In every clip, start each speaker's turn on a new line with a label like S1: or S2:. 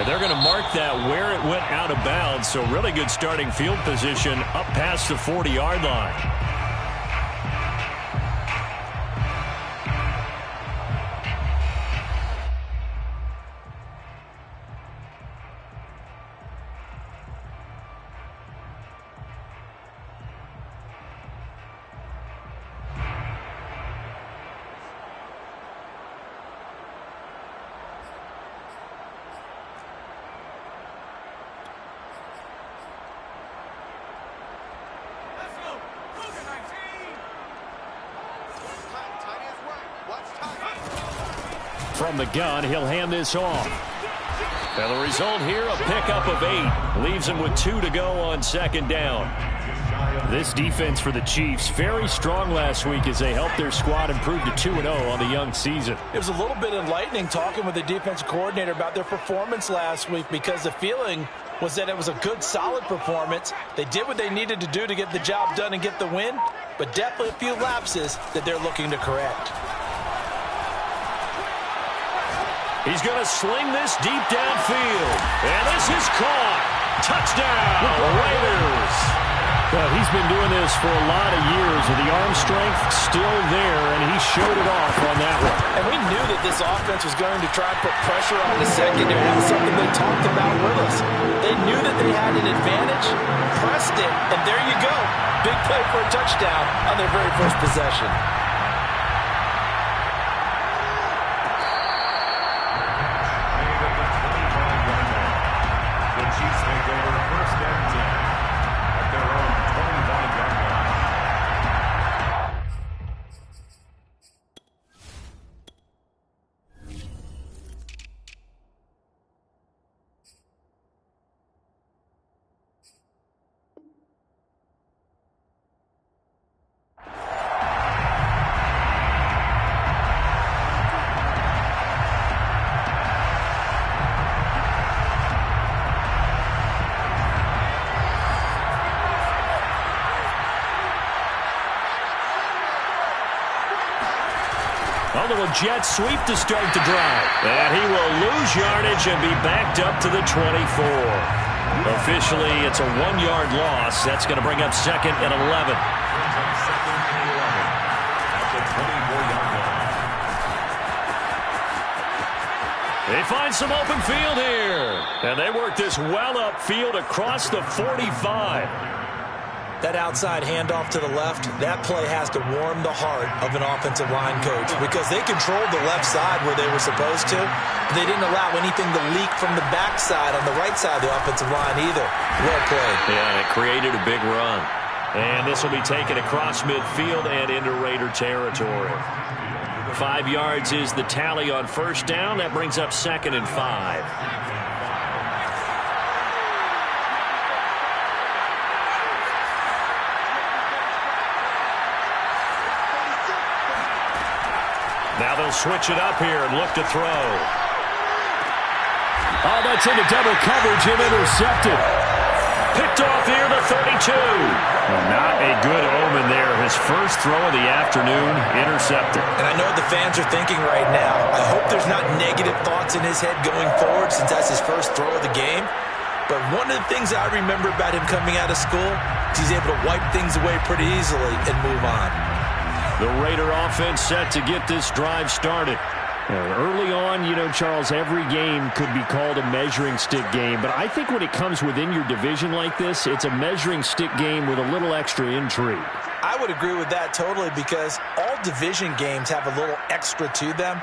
S1: And they're going to mark that where it went out of bounds. So really good starting field position up past the 40-yard line. From the gun, he'll hand this off. And the result here, a pickup of 8. Leaves him with 2 to go on second down. This defense for the Chiefs, very strong last week as they helped their squad improve to 2-0 on the young season.
S2: It was a little bit enlightening talking with the defensive coordinator about their performance last week, because the feeling was that it was a good, solid performance. They did what they needed to do to get the job done and get the win, but definitely a few lapses that they're looking to correct.
S1: He's going to sling this deep downfield. And this is caught. Touchdown, Raiders.
S3: Well, he's been doing this for a lot of years with the arm strength still there, and he showed it off on that one.
S2: And we knew that this offense was going to try and put pressure on the secondary. That was something they talked about with us. They knew that they had an advantage, pressed it, and there you go. Big play for a touchdown on their very first possession.
S1: A little jet sweep to start the drive. And he will lose yardage and be backed up to the 24. Officially, it's a 1-yard loss. That's going to bring up second and 11. They find some open field here. And they work this well upfield across the 45.
S2: That outside handoff to the left, that play has to warm the heart of an offensive line coach, because they controlled the left side where they were supposed to. They didn't allow anything to leak from the backside on the right side of the offensive line either. Well played.
S1: Yeah, and it created a big run. And this will be taken across midfield and into Raider territory. 5 yards is the tally on first down. That brings up second and 5. Now they'll switch it up here and look to throw.
S3: Oh, that's into double coverage and intercepted.
S1: Picked off here, the 32.
S3: Well, not a good omen there. His first throw of the afternoon, intercepted.
S2: And I know what the fans are thinking right now. I hope there's not negative thoughts in his head going forward, since that's his first throw of the game. But one of the things I remember about him coming out of school is he's able to wipe things away pretty easily and move on.
S1: The Raider offense set to get this drive started.
S3: Early on, you know, Charles, every game could be called a measuring stick game. But I think when it comes within your division like this, it's a measuring stick game with a little extra intrigue.
S2: I would agree with that totally, because all division games have a little extra to them.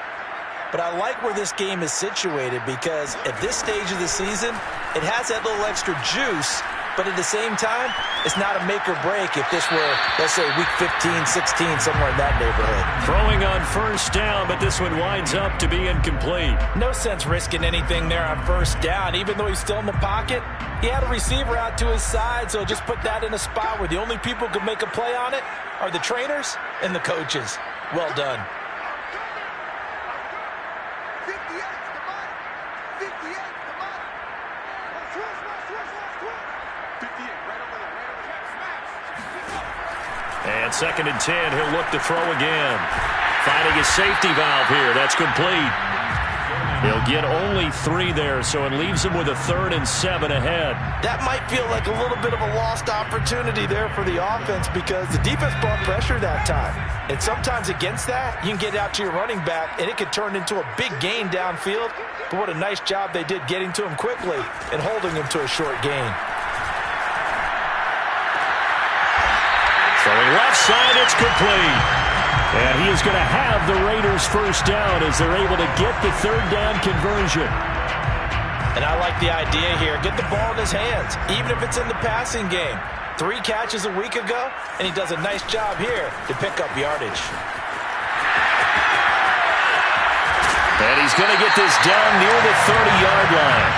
S2: But I like where this game is situated, because at this stage of the season, it has that little extra juice. But at the same time, it's not a make or break if this were, let's say, week 15, 16, somewhere in that neighborhood.
S1: Throwing on first down, but this one winds up to be incomplete.
S2: No sense risking anything there on first down. Even though he's still in the pocket, he had a receiver out to his side, so just put that in a spot where the only people who can make a play on it are the trainers and the coaches. Well done.
S1: And second and 10, he'll look to throw again. Finding his safety valve here. That's complete. He'll get only 3 there, so it leaves him with a 3rd and 7 ahead.
S2: That might feel like a little bit of a lost opportunity there for the offense because the defense brought pressure that time. And sometimes against that, you can get out to your running back, and it could turn into a big gain downfield. But what a nice job they did getting to him quickly and holding him to a short gain.
S1: Throwing left side, it's complete. And he is going to have the Raiders first down as they're able to get the 3rd down conversion.
S2: And I like the idea here. Get the ball in his hands, even if it's in the passing game. 3 catches a week ago, and he does a nice job here to pick up yardage.
S1: And he's going to get this down near the 30-yard line.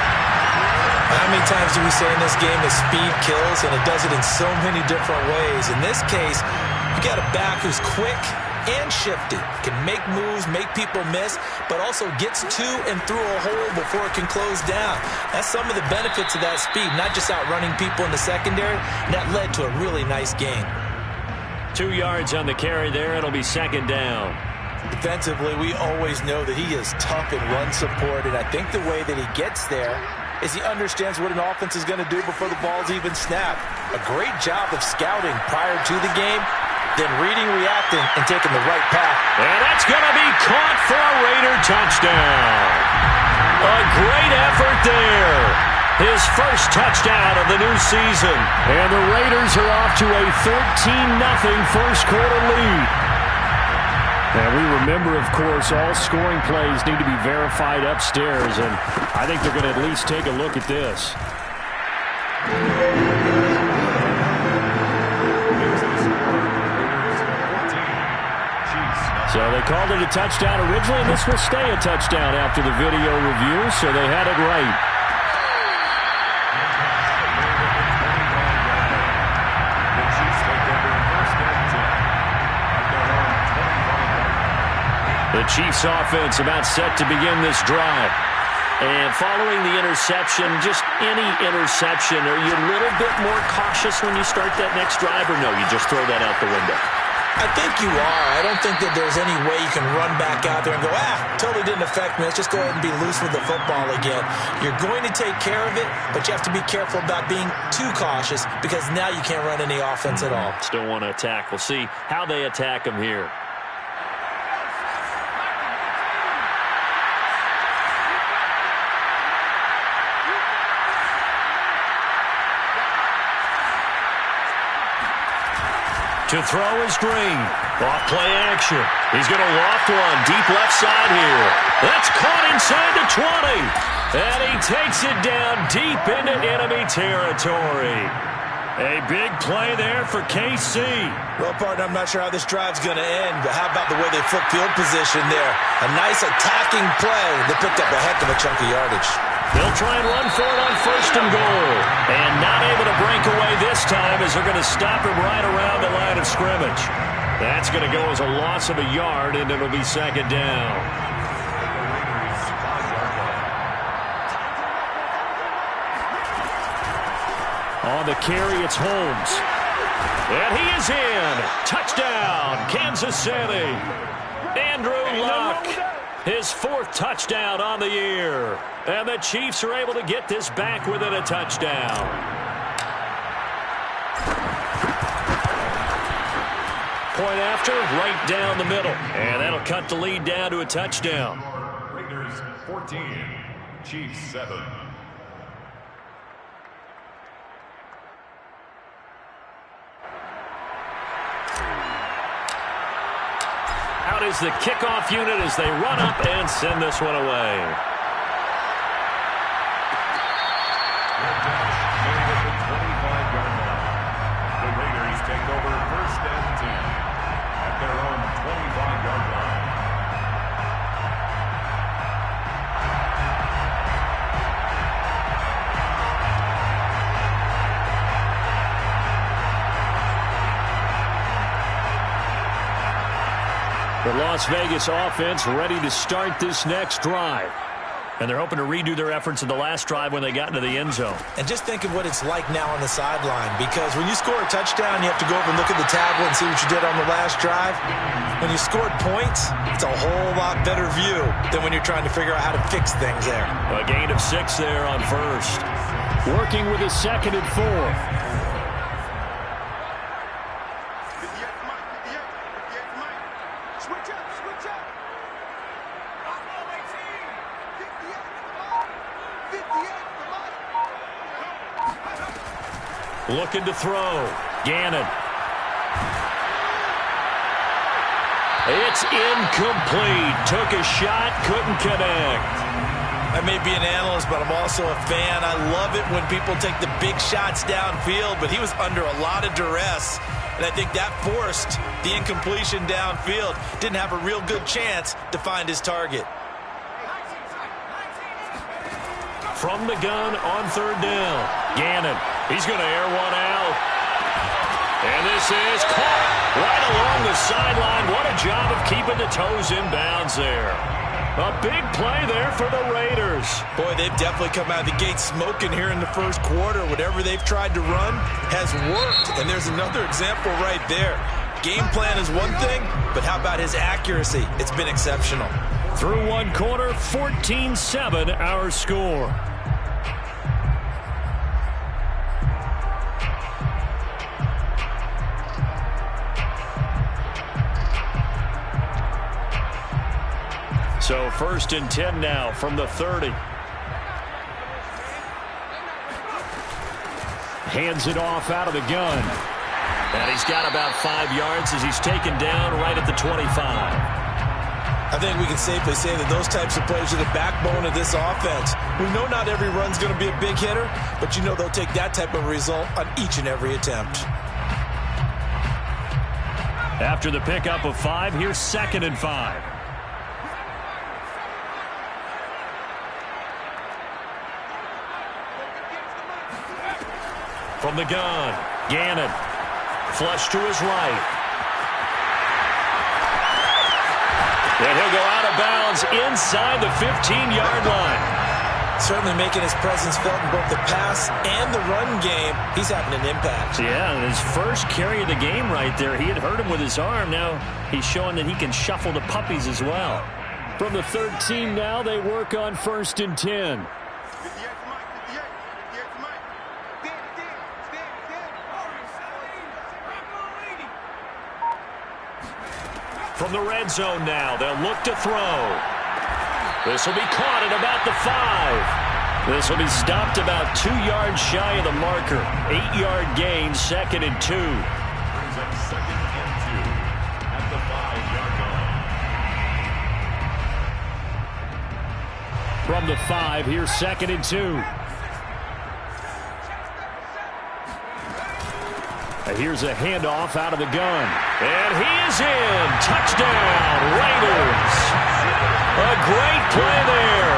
S2: How many times do we say in this game that speed kills, and it does it in so many different ways? In this case, you got a back who's quick and shifty, can make moves, make people miss, but also gets to and through a hole before it can close down. That's some of the benefits of that speed, not just outrunning people in the secondary, and that led to a really nice gain.
S1: 2 yards on the carry there. It'll be 2nd down.
S2: Defensively, we always know that he is tough in run support, and I think the way that he gets there is he understands what an offense is going to do before the ball's even snapped. A great job of scouting prior to the game, then reading, reacting, and taking the right path.
S1: And that's going to be caught for a Raider touchdown. A great effort there. His first touchdown of the new season.
S3: And the Raiders are off to a 13-0 first quarter lead. And we remember, of course, all scoring plays need to be verified upstairs, and I think they're going to at least take a look at this. So they called it a touchdown originally, and this will stay a touchdown after the video review, so they had it right.
S1: The Chiefs offense about set to begin this drive. And following the interception, just any interception, are you a little bit more cautious when you start that next drive, or no, you just throw that out the window?
S2: I think you are. I don't think that there's any way you can run back out there and go, totally didn't affect me. Let's just go ahead and be loose with the football again. You're going to take care of it, but you have to be careful about being too cautious because now you can't run any offense at all.
S1: Still want to attack. We'll see how they attack him here. To throw is Green. Off play action. He's going to loft one. Deep left side here. That's caught inside the 20. And he takes it down deep into enemy territory. A big play there for KC.
S2: Well, partner, I'm not sure how this drive's going to end, but how about the way they flip field position there? A nice attacking play. They picked up a heck of a chunk of yardage.
S1: They'll try and run for it on 1st and goal. And not able to break away this time as they're going to stop him right around the line of scrimmage. That's going to go as a loss of a yard, and it'll be 2nd down.
S3: On the carry, it's Holmes.
S1: And he is in. Touchdown, Kansas City. Andrew Luck. His 4th touchdown on the year. And the Chiefs are able to get this back within a touchdown. Point after, right down the middle. And that'll cut the lead down to a touchdown.
S4: Raiders 14, Chiefs 7.
S1: Out is the kickoff unit as they run up and send this one away.
S4: The Raiders take over 1st and 10 at their own 25-yard line.
S3: The Las Vegas offense ready to start this next drive.
S1: And they're hoping to redo their efforts in the last drive when they got into the end zone.
S2: And just think of what it's like now on the sideline, because when you score a touchdown, you have to go over and look at the tablet and see what you did on the last drive. When you scored points, it's a whole lot better view than when you're trying to figure out how to fix things there.
S1: A gain of 6 there on first.
S3: Working with a 2nd and 4.
S1: Looking to throw. Gannon. It's incomplete. Took a shot, couldn't connect.
S2: I may be an analyst, but I'm also a fan. I love it when people take the big shots downfield, but he was under a lot of duress, and I think that forced the incompletion downfield. Didn't have a real good chance to find his target.
S1: From the gun on 3rd down. Gannon. He's going to air one out. And this is caught right along the sideline. What a job of keeping the toes in bounds there. A big play there for the Raiders.
S2: Boy, they've definitely come out of the gate smoking here in the first quarter. Whatever they've tried to run has worked. And there's another example right there. Game plan is one thing, but how about his accuracy? It's been exceptional.
S3: Through one quarter, 14-7 our score.
S1: So 1st and 10 now from the 30.
S3: Hands it off out of the gun.
S1: And he's got about 5 yards as he's taken down right at the 25.
S2: I think we can safely say that those types of plays are the backbone of this offense. We know not every run's going to be a big hitter, but you know they'll take that type of result on each and every attempt.
S3: After the pickup of 5, here's 2nd and 5.
S1: From the gun, Gannon. Flush to his right. And he'll go out of bounds inside the 15-yard line.
S2: Certainly making his presence felt in both the pass and the run game. He's having an impact.
S1: Yeah, his first carry of the game right there. He had hurt him with his arm. Now he's showing that he can shuffle the puppies as well.
S3: From the 13 now, they work on 1st and 10.
S1: From the red zone now, they'll look to throw. This will be caught at about the 5. This will be stopped about 2 yards shy of the marker. 8-yard gain, 2nd and 2.
S4: Brings up 2nd and 2 at the 5-yard line.
S3: From the 5, here's 2nd and 2. Here's a handoff out of the gun.
S1: And he is in. Touchdown, Raiders. A great play there.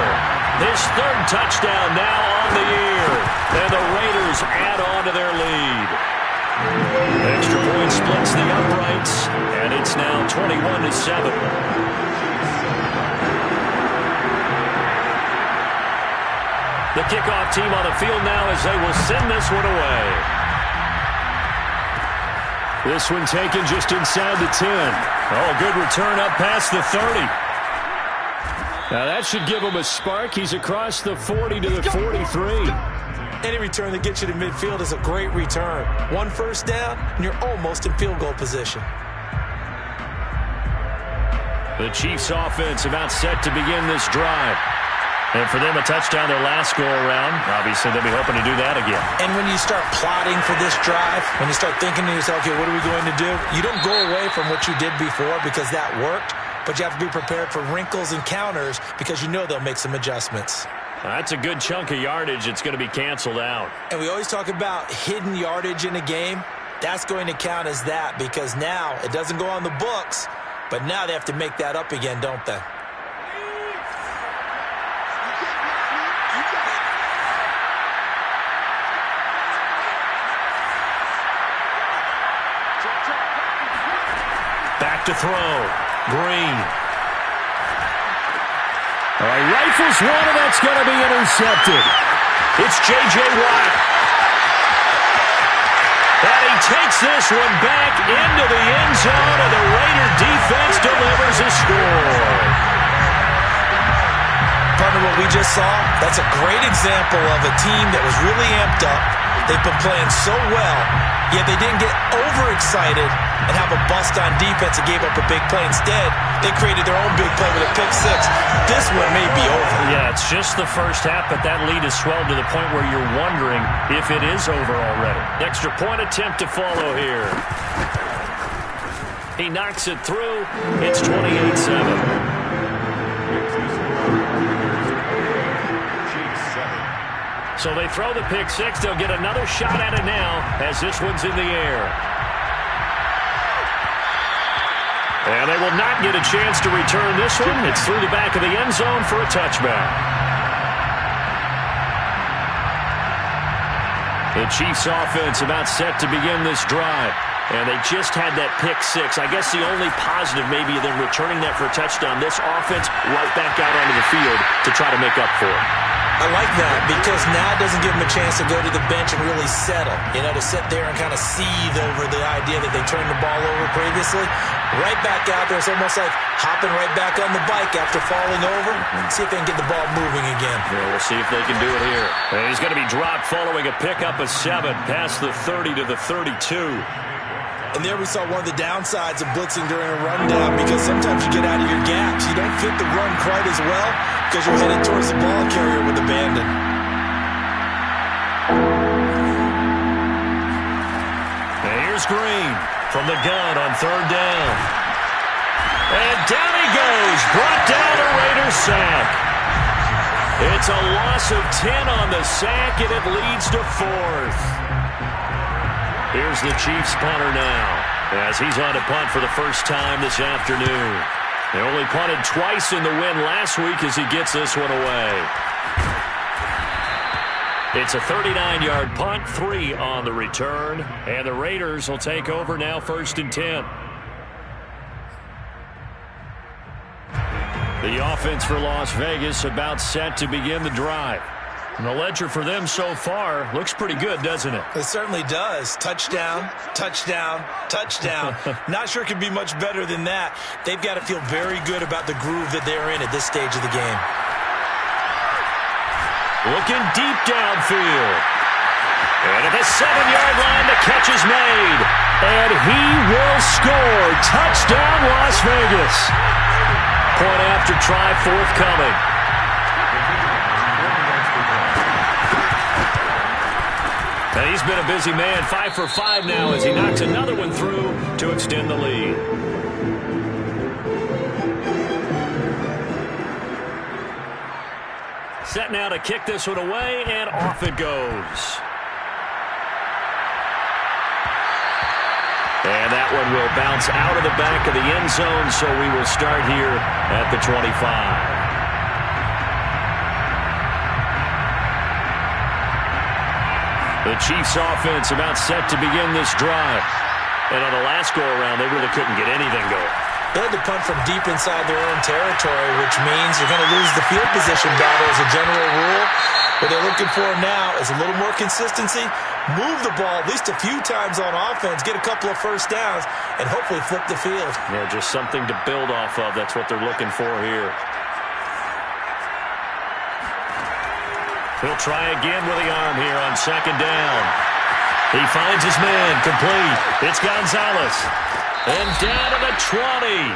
S1: His 3rd touchdown now on the year. And the Raiders add on to their lead. Extra point splits the uprights. And it's now 21-7. The kickoff team on the field now as they will send this one away.
S3: This one taken just inside the 10.
S1: Oh, good return up past the 30.
S3: Now that should give him a spark. He's across the 40 to the 43.
S2: Any return that gets you to midfield is a great return. 1 first down, and you're almost in field goal position.
S1: The Chiefs offense about set to begin this drive. And for them, a touchdown their last go-around. Obviously, they'll be hoping to do that again.
S2: And when you start plotting for this drive, when you start thinking to yourself, okay, what are we going to do? You don't go away from what you did before because that worked, but you have to be prepared for wrinkles and counters because you know they'll make some adjustments.
S1: That's a good chunk of yardage. It's going to be canceled out.
S2: And we always talk about hidden yardage in a game. That's going to count as that because now it doesn't go on the books, but now they have to make that up again, don't they? Back to throw. Green.
S3: All right, rifles one, and that's going to be intercepted.
S1: It's J.J. Watt. And he takes this one back into the end zone, and the Raider defense delivers a score.
S2: Partner, what we just saw, that's a great example of a team that was really amped up. They've been playing so well, yet they didn't get overexcited and have a bust on defense and gave up a big play. Instead, they created their own big play with a pick six. This one may be over.
S1: Yeah, it's just the first half, but that lead has swelled to the point where you're wondering if it is over already. Extra point attempt to follow here. He knocks it through. It's 28-7. So they throw the pick six. They'll get another shot at it now as this one's in the air. And they will not get a chance to return this one. It's through the back of the end zone for a touchback. The Chiefs offense about set to begin this drive. And they just had that pick six. I guess the only positive maybe of them returning that for a touchdown. This offense right back out onto the field to try to make up for it.
S2: I like that because now it doesn't give them a chance to go to the bench and really settle. You know, to sit there and kind of seethe over the idea that they turned the ball over previously. Right back out there. It's almost like hopping right back on the bike after falling over. See if they can get the ball moving again.
S1: Yeah, we'll see if they can do it here. And he's going to be dropped following a pickup of 7 past the 30 to the 32.
S2: And there we saw one of the downsides of blitzing during a rundown because sometimes you get out of your gaps. You don't fit the run quite as well because you're headed towards the ball carrier with abandon.
S1: And here's Green from the gun on third down. And down he goes. Brought down a Raiders sack. It's a loss of 10 on the sack, and it leads to 4th. Here's the Chiefs punter now as he's on to punt for the first time this afternoon. They only punted twice in the win last week as he gets this one away. It's a 39-yard punt, 3 on the return, and the Raiders will take over now 1st and 10. The offense for Las Vegas about set to begin the drive. And the ledger for them so far looks pretty good, doesn't it?
S2: It certainly does. Touchdown, touchdown, touchdown. Not sure it could be much better than that. They've got to feel very good about the groove that they're in at this stage of the game.
S1: Looking deep downfield. And at the 7-yard line, the catch is made. And he will score. Touchdown, Las Vegas. Point after try forthcoming. And he's been a busy man, 5 for 5 now as he knocks another one through to extend the lead. Set now to kick this one away, and off it goes. And that one will bounce out of the back of the end zone, so we will start here at the 25. The Chiefs offense about set to begin this drive. And on the last go-around, they really couldn't get anything going.
S2: They had to punt from deep inside their own territory, which means you're going to lose the field position battle as a general rule. What they're looking for now is a little more consistency, move the ball at least a few times on offense, get a couple of first downs, and hopefully flip the field.
S1: Yeah, just something to build off of. That's what they're looking for here. He'll try again with the arm here on 2nd down. He finds his man, complete. It's Gonzalez. And down to the 20.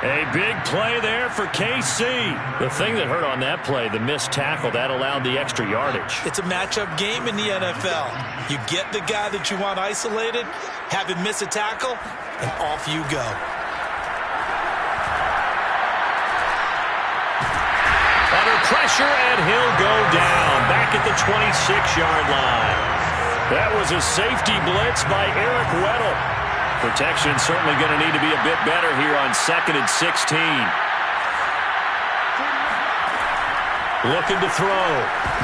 S1: A big play there for KC. The thing that hurt on that play, the missed tackle, that allowed the extra yardage.
S2: It's a matchup game in the NFL. You get the guy that you want isolated, have him miss a tackle, and off you go.
S1: Under pressure, and he'll go down back at the 26-yard line. That was a safety blitz by Eric Weddle. Protection certainly going to need to be a bit better here on 2nd and 16. Looking to throw.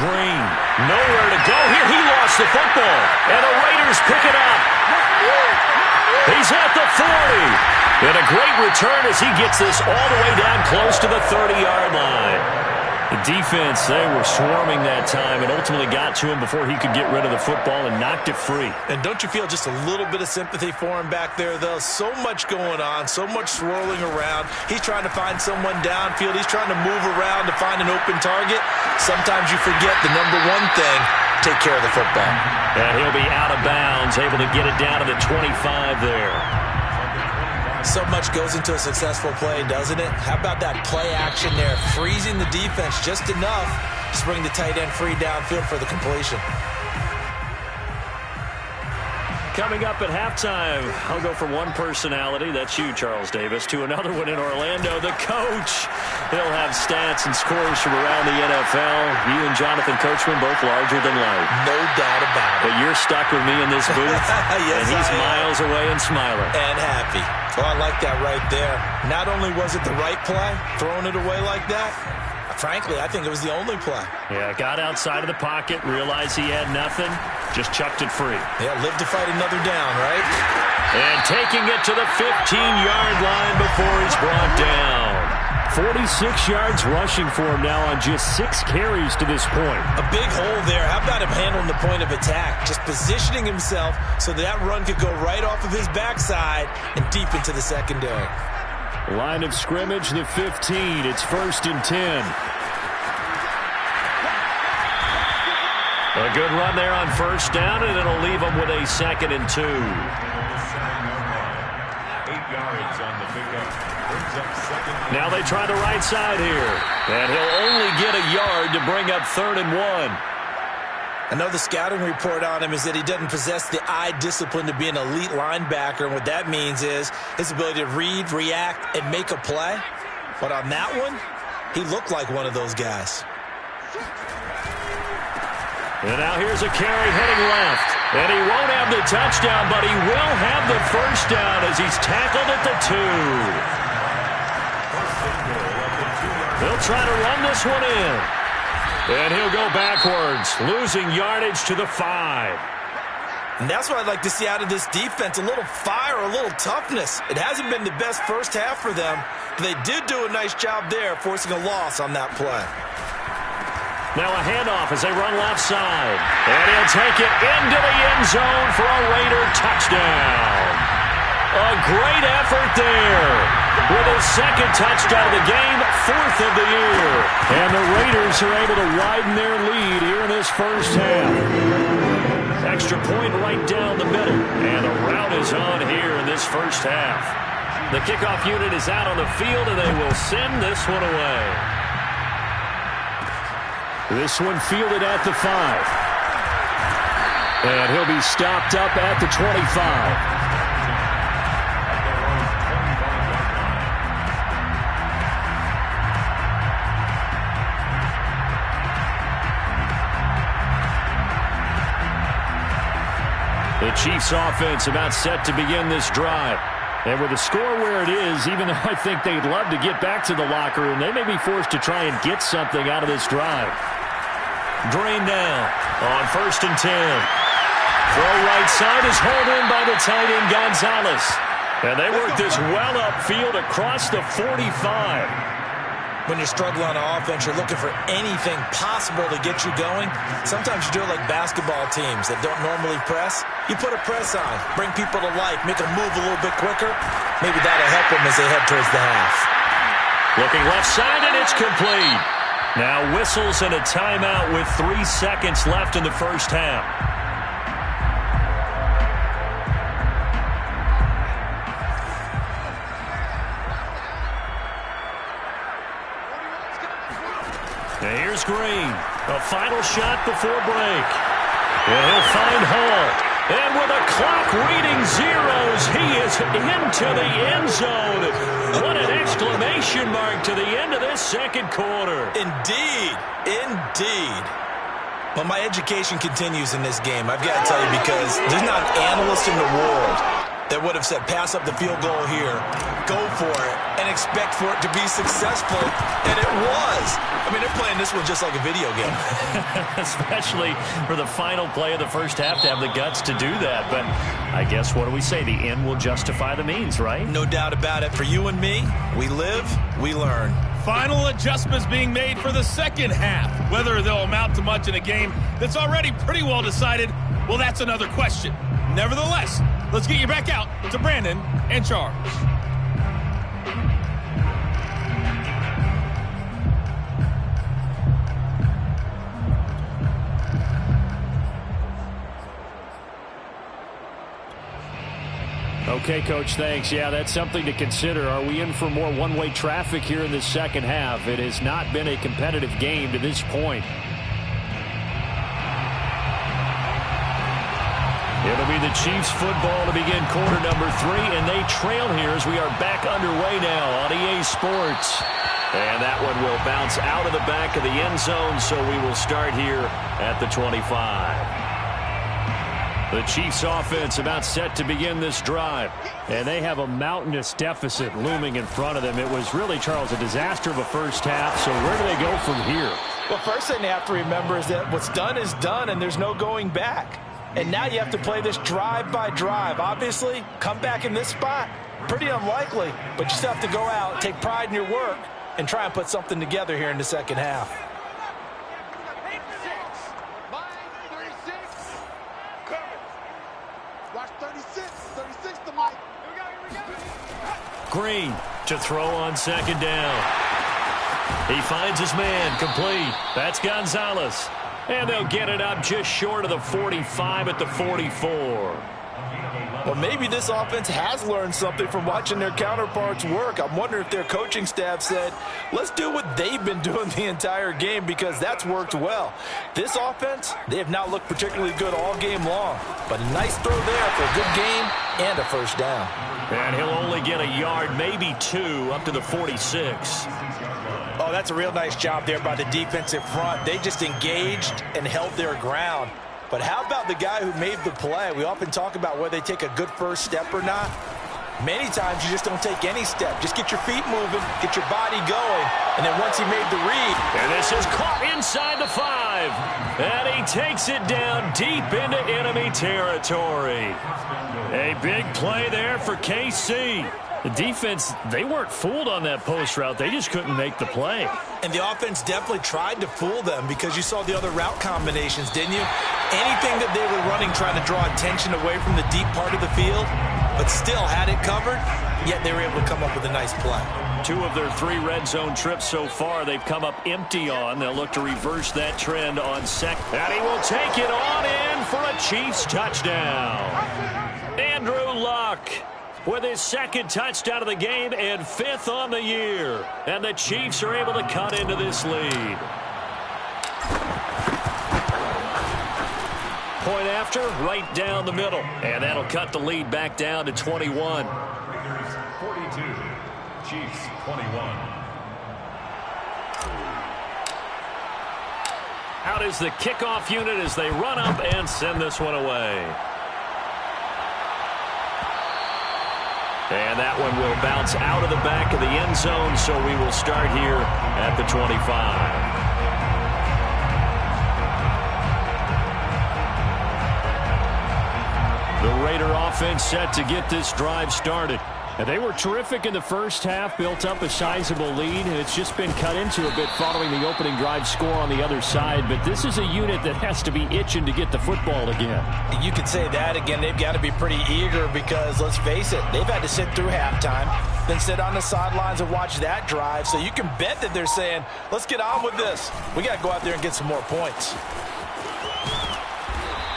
S1: Green. Nowhere to go here. He lost the football. And the Raiders pick it up. He's at the 40. And a great return as he gets this all the way down close to the 30-yard line. The defense, they were swarming that time and ultimately got to him before he could get rid of the football and knocked it free.
S2: And don't you feel just a little bit of sympathy for him back there, though? So much going on, so much swirling around. He's trying to find someone downfield. He's trying to move around to find an open target. Sometimes you forget the number one thing, take care of the football.
S1: And he'll be out of bounds, able to get it down to the 25 there.
S2: So much goes into a successful play, doesn't it? How about that play action there, freezing the defense just enough to bring the tight end free downfield for the completion.
S1: Coming up at halftime, I'll go from one personality, that's you, Charles Davis, to another one in Orlando, the coach. He'll have stats and scores from around the NFL. You and Jonathan Coachman both larger than life.
S2: No doubt about it.
S1: But you're stuck with me in this booth,
S2: yes,
S1: and he's miles away and smiling.
S2: And happy. Oh, I like that right there. Not only was it the right play, throwing it away like that, frankly, I think it was the only play.
S1: Yeah, got outside of the pocket, realized he had nothing, just chucked it free.
S2: Yeah, live to fight another down, right?
S1: And taking it to the 15-yard line before he's brought down.
S3: 46 yards rushing for him now on just 6 carries to this point.
S2: A big hole there. How about him handling the point of attack? Just positioning himself so that run could go right off of his backside and deep into the secondary.
S3: Line of scrimmage, the 15. It's 1st and 10.
S1: A good run there on 1st down, and it'll leave him with a 2nd and 2.
S4: 8 yards on the pickup. Brings up 2nd.
S1: Now they try the right side here. And he'll only get a yard to bring up 3rd and 1.
S2: Another scouting report on him is that he doesn't possess the eye discipline to be an elite linebacker. And what that means is his ability to read, react, and make a play. But on that one, he looked like one of those guys.
S1: And now here's a carry heading left. And he won't have the touchdown, but he will have the 1st down as he's tackled at the 2. They'll try to run this one in. And he'll go backwards, losing yardage to the 5.
S2: And that's what I'd like to see out of this defense, a little fire, a little toughness. It hasn't been the best first half for them, but they did do a nice job there, forcing a loss on that play.
S1: Now a handoff as they run left side. And he'll take it into the end zone for a Raider touchdown. A great effort there. With his 2nd touchdown of the game, 4th of the year.
S3: And the Raiders are able to widen their lead here in this first half.
S1: Extra point right down the middle. And the route is on here in this first half. The kickoff unit is out on the field, and they will send this one away.
S3: This one fielded at the 5. And he'll be stopped up at the 25.
S1: The Chiefs offense about set to begin this drive.
S3: And with the score where it is, even though I think they'd love to get back to the locker room, they may be forced to try and get something out of this drive.
S1: Drain down on 1st and 10. Throw right side is hauled in by the tight end Gonzalez. And they work this well upfield across the 45.
S2: When you're struggling on offense, you're looking for anything possible to get you going. Sometimes you do it like basketball teams that don't normally press. You put a press on, bring people to life, make them move a little bit quicker. Maybe that'll help them as they head towards the half.
S1: Looking left side, and it's complete. Now whistles and a timeout with 3 seconds left in the first half. Now here's Green. A final shot before break. And he'll find Hall. And with a clock reading zeros, he is into the end zone. What an exclamation mark to the end of this second quarter.
S2: Indeed. Indeed. Well, my education continues in this game. I've got to tell you, because there's not an analyst in the world They would have said, pass up the field goal here, go for it, and expect for it to be successful, and it was. I mean, they're playing this one just like a video game.
S1: Especially for the final play of the first half to have the guts to do that. But I guess, what do we say? The end will justify the means, right?
S2: No doubt about it. For you and me, we live, we learn.
S5: Final adjustments being made for the second half. Whether they'll amount to much in a game that's already pretty well decided, well, that's another question. Nevertheless, let's get you back out to Brandon and Charles.
S3: Okay, Coach, thanks. Yeah, that's something to consider. Are we in for more one-way traffic here in the second half? It has not been a competitive game to this point.
S1: It'll be the Chiefs football to begin quarter number 3, and they trail here as we are back underway now on EA Sports. And that one will bounce out of the back of the end zone, so we will start here at the 25. The Chiefs offense about set to begin this drive.
S3: And they have a mountainous deficit looming in front of them. It was really, Charles, a disaster of a first half, so where do they go from here?
S2: Well, first thing they have to remember is that what's done is done, and there's no going back. And now you have to play this drive by drive. Obviously, come back in this spot, pretty unlikely, but you still have to go out, take pride in your work, and try and put something together here in the second half.
S1: Green to throw on second down. He finds his man, complete. That's Gonzalez. And they'll get it up just short of the 45 at the 44.
S2: Well, maybe this offense has learned something from watching their counterparts work. I'm wondering if their coaching staff said, let's do what they've been doing the entire game, because that's worked well. This offense, they have not looked particularly good all game long. But a nice throw there for a good game and a first down.
S1: And he'll only get a yard, maybe 2, up to the 46.
S2: Oh, that's a real nice job there by the defensive front. They just engaged and held their ground. But how about the guy who made the play? We often talk about whether they take a good first step or not. Many times you just don't take any step. Just get your feet moving, get your body going, and then once he made the read.
S1: And this is caught inside the 5. And he takes it down deep into enemy territory. A big play there for KC.
S3: The defense, they weren't fooled on that post route. They just couldn't make the play.
S2: And the offense definitely tried to fool them, because you saw the other route combinations, didn't you? Anything that they were running, trying to draw attention away from the deep part of the field, but still had it covered, yet they were able to come up with a nice play.
S1: 2 of their 3 red zone trips so far, they've come up empty on. They'll look to reverse that trend on second. And he will take it on in for a Chiefs touchdown. Andrew Luck with his second touchdown of the game and 5th on the year. And the Chiefs are able to cut into this lead. Point after, right down the middle. And that'll cut the lead back down to 21.
S4: 42, Chiefs 21.
S1: Out is the kickoff unit as they run up and send this one away. And that one will bounce out of the back of the end zone, so we will start here at the 25. The Raider offense set to get this drive started.
S3: And they were terrific in the first half, built up a sizable lead, and it's just been cut into a bit following the opening drive score on the other side. But this is a unit that has to be itching to get the football again.
S2: You could say that again. They've got to be pretty eager, because, let's face it, they've had to sit through halftime, then sit on the sidelines and watch that drive. So you can bet that they're saying, let's get on with this. We got to go out there and get some more points.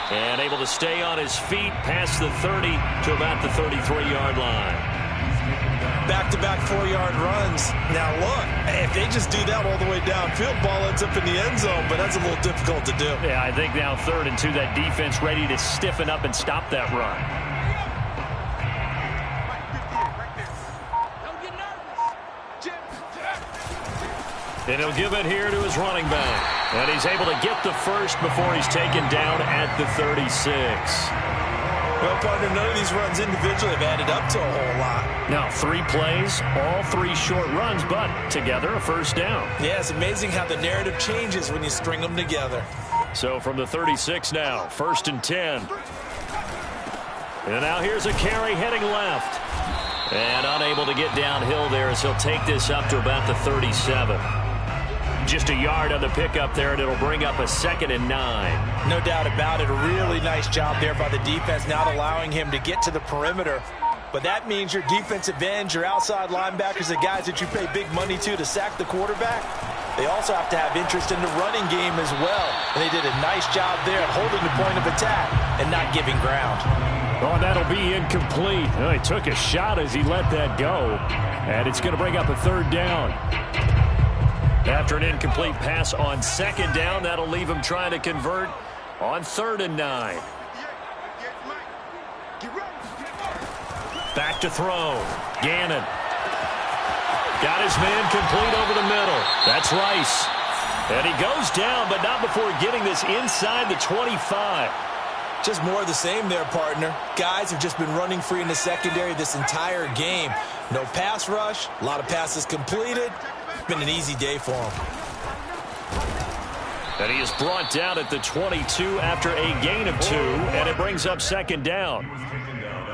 S1: And able to stay on his feet past the 30 to about the 33-yard line.
S2: Back-to-back 4-yard runs. Now, look, if they just do that all the way downfield, ball ends up in the end zone, but that's a little difficult to do.
S3: Yeah, I think now 3rd and 2, that defense ready to stiffen up and stop that run.
S1: And he'll give it here to his running back. And he's able to get the first before he's taken down at the 36.
S2: Well, partner, none of these runs individually have added up to a whole lot.
S3: Now 3 plays, all 3 short runs, but together a first down.
S2: Yeah, it's amazing how the narrative changes when you string them together.
S1: So from the 36 now, 1st and 10. And now here's a carry heading left. And unable to get downhill there as he'll take this up to about the 37. Just a yard on the pickup there, and it'll bring up a 2nd and 9.
S2: No doubt about it. A really nice job there by the defense, not allowing him to get to the perimeter. But that means your defensive ends, your outside linebackers, the guys that you pay big money to sack the quarterback, they also have to have interest in the running game as well. And they did a nice job there at holding the point of attack and not giving ground.
S3: Oh, that'll be incomplete. He took a shot as he let that go. And it's going to bring up a 3rd down.
S1: After an incomplete pass on 2nd down, that'll leave him trying to convert on 3rd and 9. Back to throw. Gannon. Got his man complete over the middle. That's Rice. And he goes down, but not before getting this inside the 25.
S2: Just more of the same there, partner. Guys have just been running free in the secondary this entire game. No pass rush, a lot of passes completed. It's been an easy day for him.
S1: And he is brought down at the 22 after a gain of 2, and it brings up 2nd down.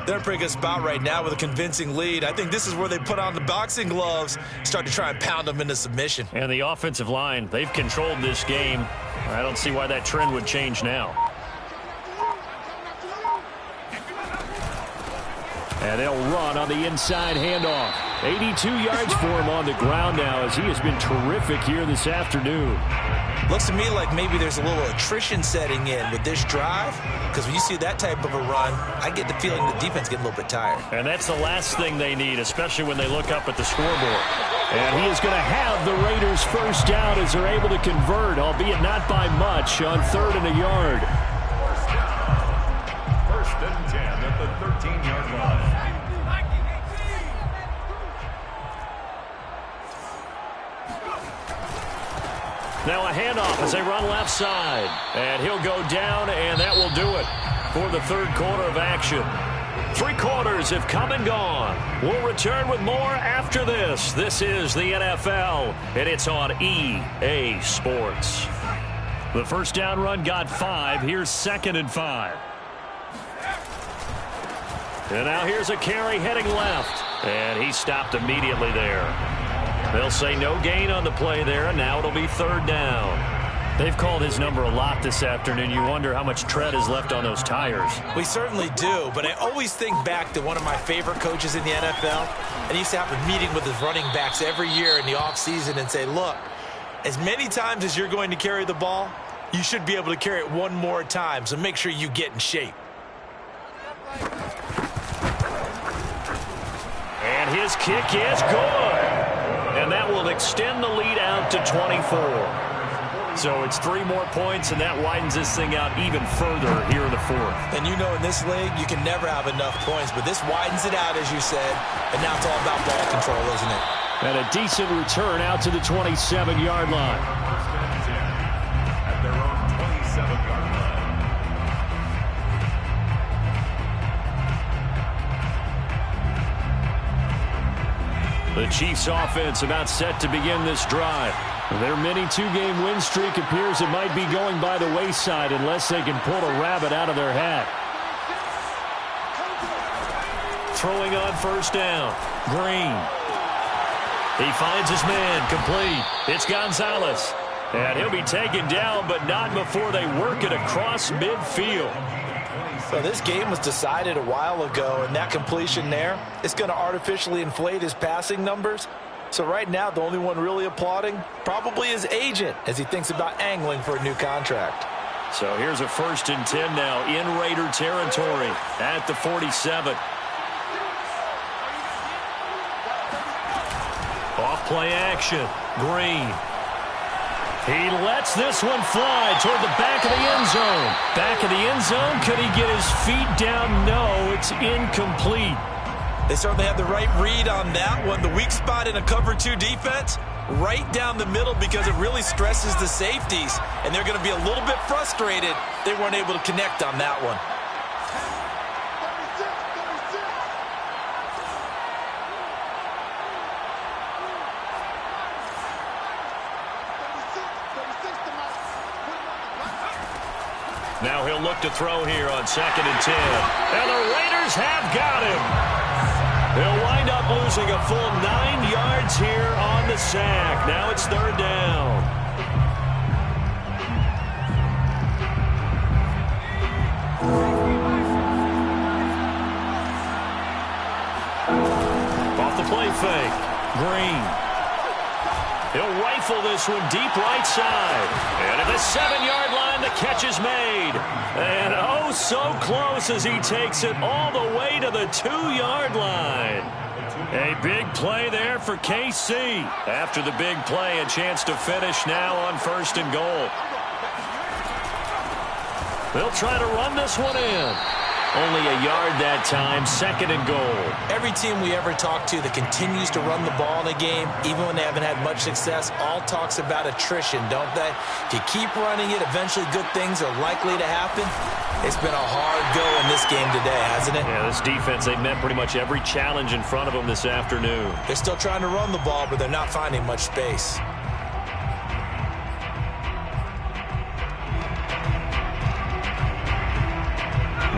S2: They're in a pretty good spot right now with a convincing lead. I think this is where they put on the boxing gloves, start to try and pound them into submission.
S1: And the offensive line, they've controlled this game. I don't see why that trend would change now.
S3: And they'll run on the inside handoff. 82 yards for him on the ground now as he has been terrific here this afternoon.
S2: Looks to me like maybe there's a little attrition setting in with this drive, because when you see that type of a run, I get the feeling the defense getting a little bit tired.
S1: And that's the last thing they need, especially when they look up at the scoreboard.
S3: And he is going to have the Raiders first down as they're able to convert, albeit not by much, on 3rd and a yard.
S4: First and 10 at the 13-yard line.
S1: Now a handoff as they run left side. And he'll go down, and that will do it for the 3rd quarter of action. 3 quarters have come and gone. We'll return with more after this. This is the NFL, and it's on EA Sports. The first down run got 5. Here's 2nd and 5. And now here's a carry heading left. And he stopped immediately there. They'll say no gain on the play there, and now it'll be 3rd down. They've called his number a lot this afternoon. You wonder how much tread is left on those tires.
S2: We certainly do, but I always think back to one of my favorite coaches in the NFL. And he used to have a meeting with his running backs every year in the offseason and say, look, as many times as you're going to carry the ball, you should be able to carry it one more time, so make sure you get in shape.
S1: And his kick is good. And that will extend the lead out to 24. So it's 3 more points, and that widens this thing out even further here in the 4th.
S2: And you know in this league, you can never have enough points, but this widens it out, as you said, and now it's all about ball control, isn't it?
S3: And a decent return out to the 27-yard line.
S4: First and 10 at their own 27-yard line.
S3: The Chiefs offense about set to begin this drive. Their mini 2-game win streak appears it might be going by the wayside unless they can pull a rabbit out of their hat.
S1: Throwing on first down. Green. He finds his man complete. It's Gonzalez. And he'll be taken down, but not before they work it across midfield.
S2: So this game was decided a while ago, and that completion there, it's going to artificially inflate his passing numbers. So right now, the only one really applauding probably his agent as he thinks about angling for a new contract.
S1: So here's a 1st and 10 now in Raider territory at the 47. Off play action. Green. He lets this one fly toward the back of the end zone. Back of the end zone. Could he get his feet down? No, it's incomplete.
S2: They certainly had the right read on that one. The weak spot in a cover 2 defense, right down the middle because it really stresses the safeties. And they're going to be a little bit frustrated they weren't able to connect on that one.
S1: Now he'll look to throw here on 2nd and 10. And the Raiders have got him. He'll wind up losing a full 9 yards here on the sack. Now it's 3rd down. Off the play fake. Green. He'll rifle this one deep right side. And at the 7-yard line, the catch is made. And oh, so close as he takes it all the way to the 2-yard line. A big play there for KC. After the big play, a chance to finish now on 1st and goal. They'll try to run this one in. Only a yard that time, 2nd and goal.
S2: Every team we ever talk to that continues to run the ball in a game, even when they haven't had much success, all talks about attrition, don't they? If you keep running it, eventually good things are likely to happen. It's been a hard go in this game today, hasn't it?
S1: Yeah, this defense, they've met pretty much every challenge in front of them this afternoon.
S2: They're still trying to run the ball, but they're not finding much space.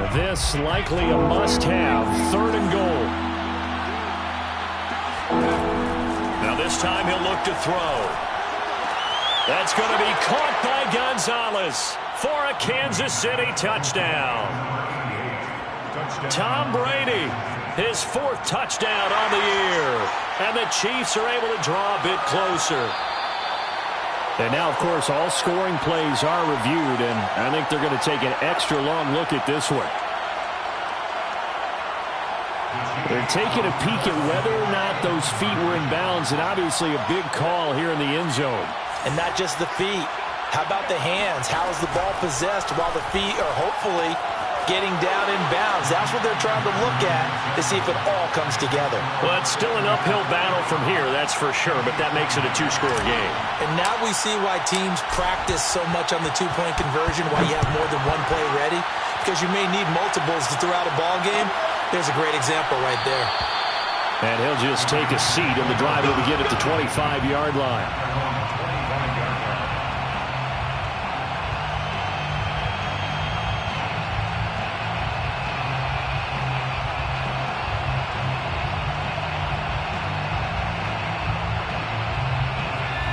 S3: This likely a must-have, 3rd and goal.
S1: Now this time he'll look to throw. That's going to be caught by Gonzalez for a Kansas City touchdown. Tom Brady, his 4th touchdown on the year. And the Chiefs are able to draw a bit closer.
S3: And now, of course, all scoring plays are reviewed, and I think they're going to take an extra long look at this one. They're taking a peek at whether or not those feet were in bounds, and obviously a big call here in the end zone.
S2: And not just the feet. How about the hands? How is the ball possessed while the feet are hopefully getting down in bounds? That's what they're trying to look at to see if it all comes together.
S1: Well, it's still an uphill battle from here, that's for sure, but that makes it a 2-score game.
S2: And now we see why teams practice so much on the 2-point conversion, why you have more than one play ready, because you may need multiples to throw out a ball game. There's a great example right there.
S3: And he'll just take a seat, and the drive will begin at the 25-yard line.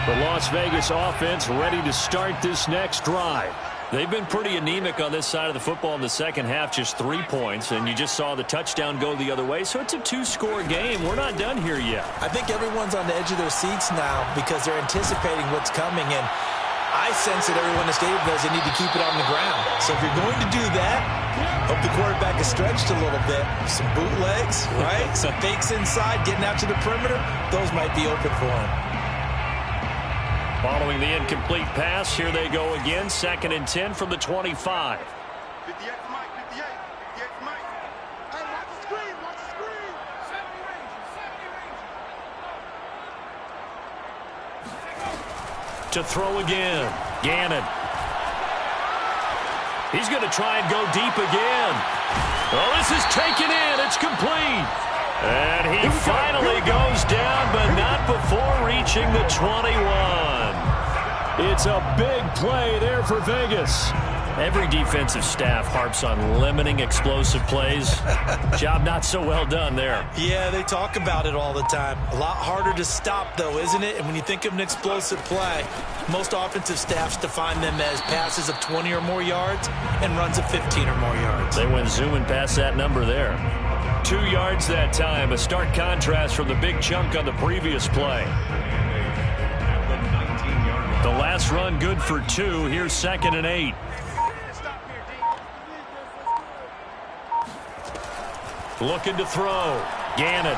S3: The Las Vegas offense ready to start this next drive.
S1: They've been pretty anemic on this side of the football in the second half, just 3 points, and you just saw the touchdown go the other way, so it's a 2-score game. We're not done here yet.
S2: I think everyone's on the edge of their seats now because they're anticipating what's coming, and I sense that everyone in the stadium knows they need to keep it on the ground. So if you're going to do that, hope the quarterback is stretched a little bit. Some bootlegs, right? Some fakes inside, getting out to the perimeter. Those might be open for him.
S1: Following the incomplete pass, here they go again. 2nd and 10 from the 25.
S6: 58 for Mike, 58 for Mike. Hey, watch the screen, watch the screen.
S1: 70 range, 70 range. To throw again. Gannon. He's going to try and go deep again. Oh, this is taken in. It's complete. And he finally goes down, but not before reaching the 21.
S3: It's a big play there for Vegas.
S1: Every defensive staff harps on limiting explosive plays. Job not so well done there.
S2: Yeah, they talk about it all the time. A lot harder to stop, though, isn't it? And when you think of an explosive play, most offensive staffs define them as passes of 20 or more yards and runs of 15 or more yards.
S1: They went zooming past that number there. 2 yards that time, a stark contrast from the big chunk on the previous play. The last run good for 2. Here's 2nd and 8. Looking to throw. Gannon.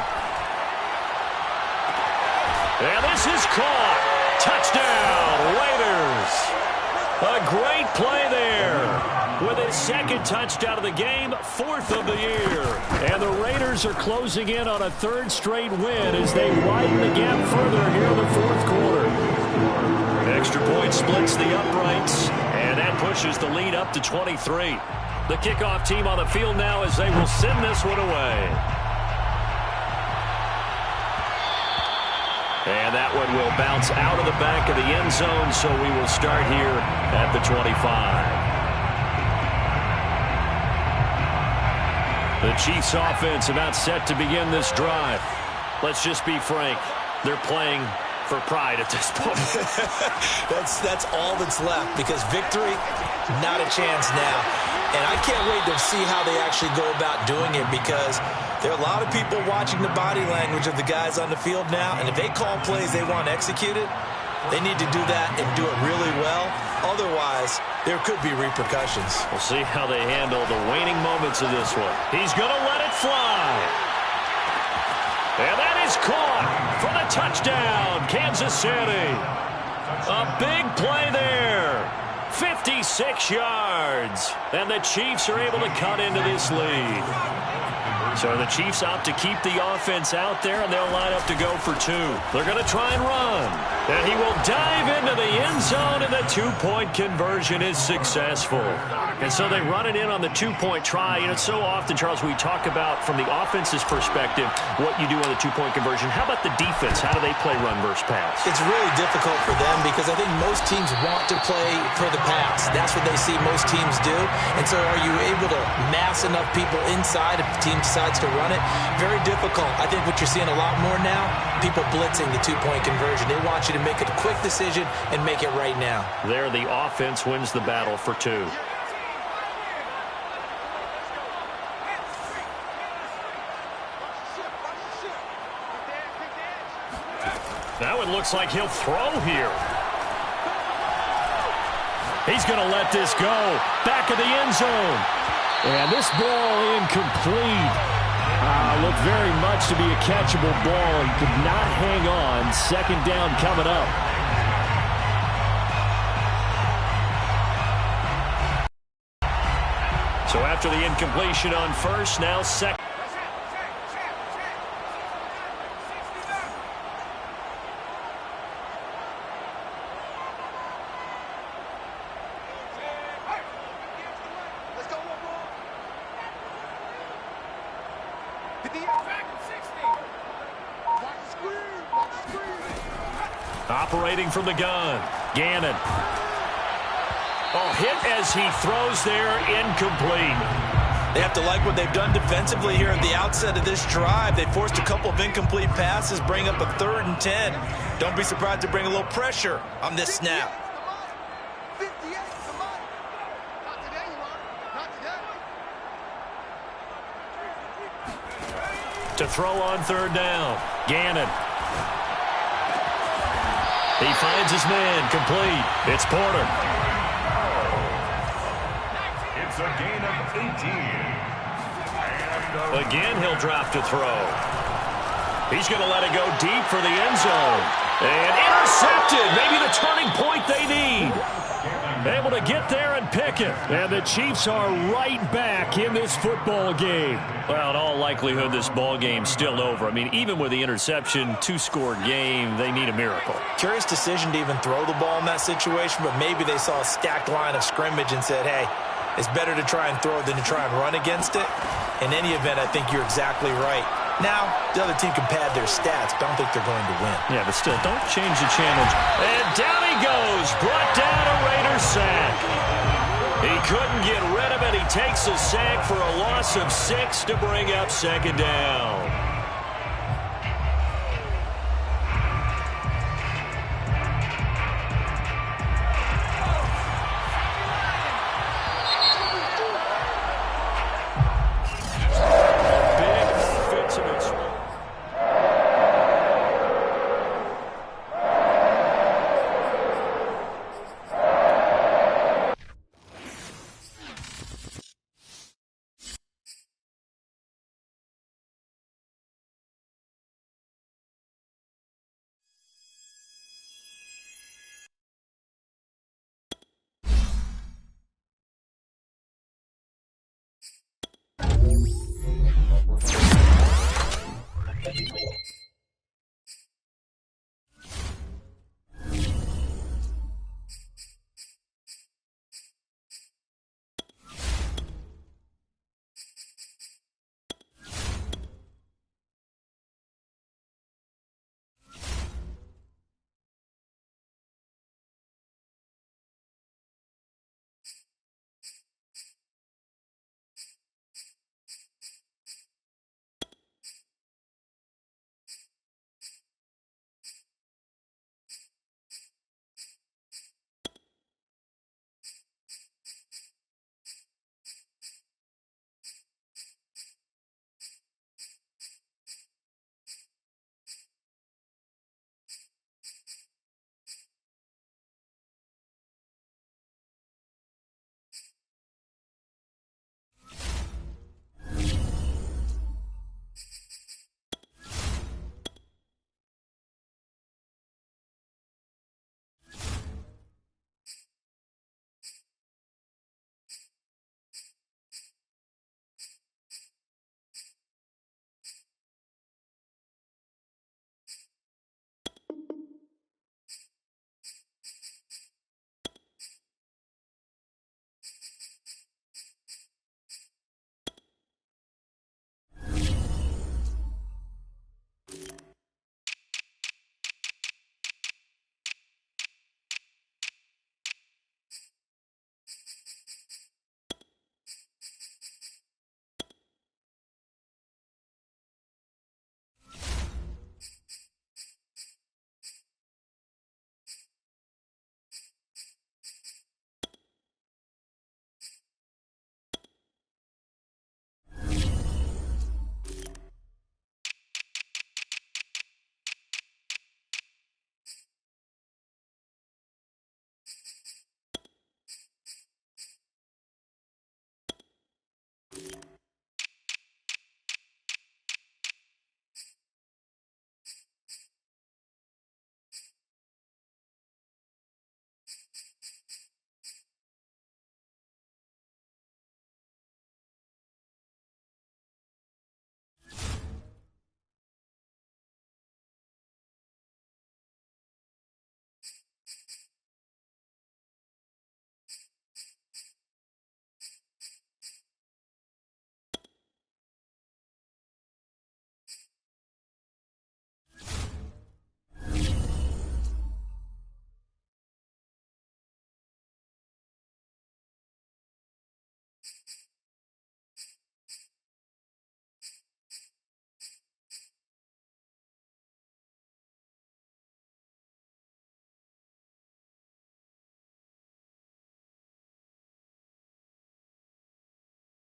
S1: And this is caught. Touchdown, Raiders. A great play there. With his 2nd touchdown of the game, 4th of the year.
S3: And the Raiders are closing in on a 3rd straight win as they widen the gap further here in the 4th quarter.
S1: Extra point splits the uprights, and that pushes the lead up to 23. The kickoff team on the field now as they will send this one away. And that one will bounce out of the back of the end zone, so we will start here at the 25. The Chiefs offense about set to begin this drive. Let's just be frank. They're playing for pride at this point.
S2: That's all that's left, because victory, not a chance now. And I can't wait to see how they actually go about doing it, because there are a lot of people watching the body language of the guys on the field now, and if they call plays they want executed, they need to do that and do it really well. Otherwise, there could be repercussions.
S1: We'll see how they handle the waning moments of this one. He's going to let it fly. And that is caught for the touchdown, Kansas City. A big play there. 56 yards. And the Chiefs are able to cut into this lead. So the Chiefs opt to keep the offense out there, and they'll line up to go for two. They're going to try and run. And he will dive into the end zone, and the two-point conversion is successful. And so they run it in on the two-point try. You know, so often, Charles, we talk about, from the offense's perspective, what you do on the two-point conversion. How about the defense? How do they play run versus pass?
S2: It's really difficult for them, because I think most teams want to play for the pass. That's what they see most teams do. And so are you able to mass enough people inside if the team decides to run it? Very difficult. I think what you're seeing a lot more now, people blitzing the two-point conversion. They want you to make a quick decision and make it right now.
S1: There, the offense wins the battle for two. Now it looks like he'll throw here. He's going to let this go. Back of the end zone.
S3: And this ball incomplete. Looked very much to be a catchable ball. He could not hang on. Second down coming up.
S1: So after the incompletion on first, now second. Operating from the gun, Gannon. Oh, hit as he throws there, incomplete.
S2: They have to like what they've done defensively here at the outset of this drive. They forced a couple of incomplete passes, bring up a 3rd and 10. Don't be surprised to bring a little pressure on this snap.
S1: To throw on 3rd down, Gannon. He finds his man, complete. It's Porter.
S4: It's a gain of 18.
S1: Again, he'll drop to throw. He's going to let it go deep for the end zone. And intercepted. Maybe the turning point they need. Able to get there and pick it.
S3: And the Chiefs are right back in this football game.
S1: Well, in all likelihood, this ball game's still over. I mean, even with the interception, 2-score game, they need a miracle.
S2: Curious decision to even throw the ball in that situation, but maybe they saw a stacked line of scrimmage and said, hey, it's better to try and throw than to try and run against it. In any event, I think you're exactly right. Now, the other team can pad their stats, but I don't think they're going to win.
S1: Yeah, but still, don't change the challenge. And down he goes. Brought down a Raider sack. He couldn't get rid of it. He takes a sack for a loss of 6 to bring up 2nd down.